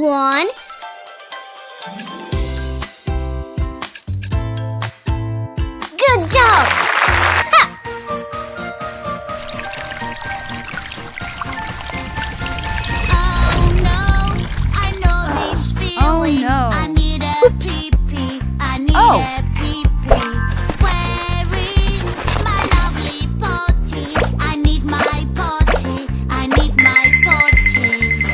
1. Good job! Ha! Oh no, I know this feeling. no. I need a pee-pee. I need Oh. a pee-pee. Where is my lovely potty? I need my potty. I need my potty.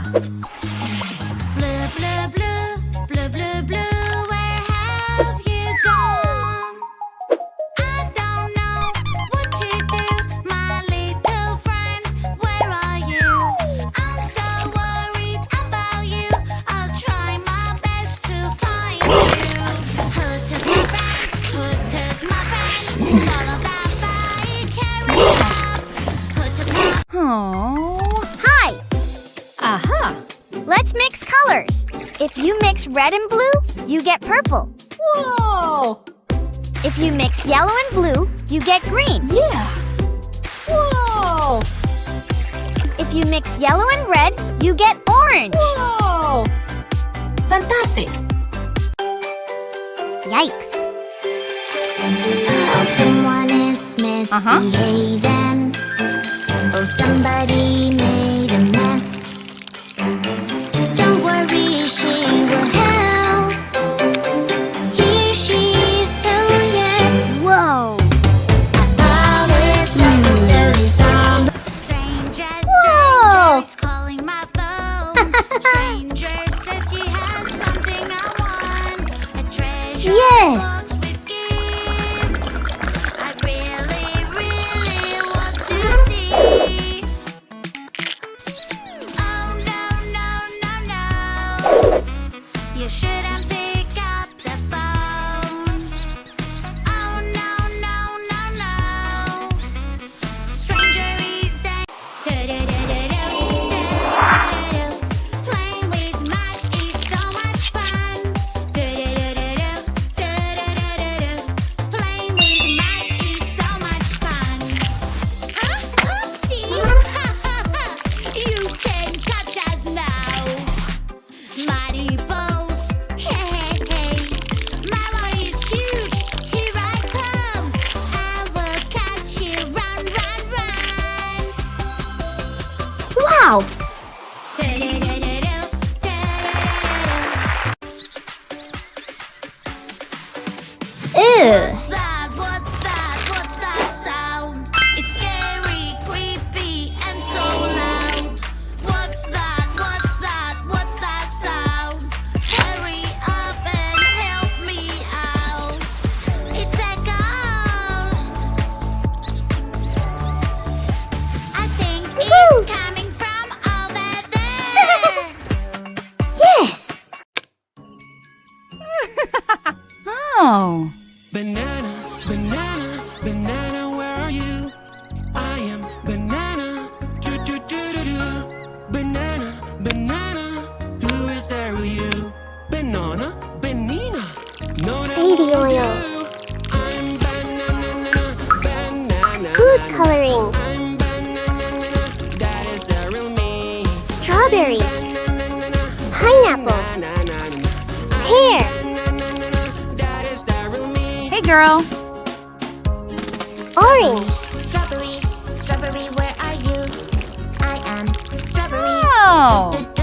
Blue, blue, blue, blue, blue, blue, where have you gone? I don't know what to do, my little friend, where are you? I'm so worried about you, I'll try my best to find you. Who took my friend? Who took my friend? Follow that body, carry up. Who took my Oh. Hi. Aha! Let's mix colors. If you mix red and blue, you get purple. Whoa! If you mix yellow and blue, you get green. Yeah! Whoa! If you mix yellow and red, you get orange. Whoa! Fantastic! Yikes. Oh, someone is misbehaving. Oh, somebody made a mess. Don't worry, she will help. Here she is, so yes. Whoa. Always necessary sound. Stranger, Whoa. stranger is calling my phone. Stranger says she has something I want. A treasure Yes. box with gifts. I really, really want to see. Oh no, no, no, no. You shouldn't pick up the phone. Oh no, no, no, no. Stranger is there. Playing with mice is so much fun. Playing with mice is so much fun. Oopsie! You can catch us now. Mighty balls, hey, hey, hey. My body is huge, here I come. I will catch you, run, run, run. Wow. Ew. What's that? What's that? What's that sound? It's scary, creepy, and so loud. What's that? What's that? What's that sound? Hurry up and help me out. It's a ghost. I think it's coming from over there. Yes. Oh! Banana, banana, banana, where are you? I am banana, do do do do do. Banana, banana, who is there with you? Banana, banana, no, no, Baby oil. I'm banana, banana. Food coloring. I'm banana, that is the real me. Strawberry. Banana, Pineapple. banana, Pear. that is the real me. Hey, girl! Orange. Strawberry, strawberry, where are you? I am strawberry. Oh!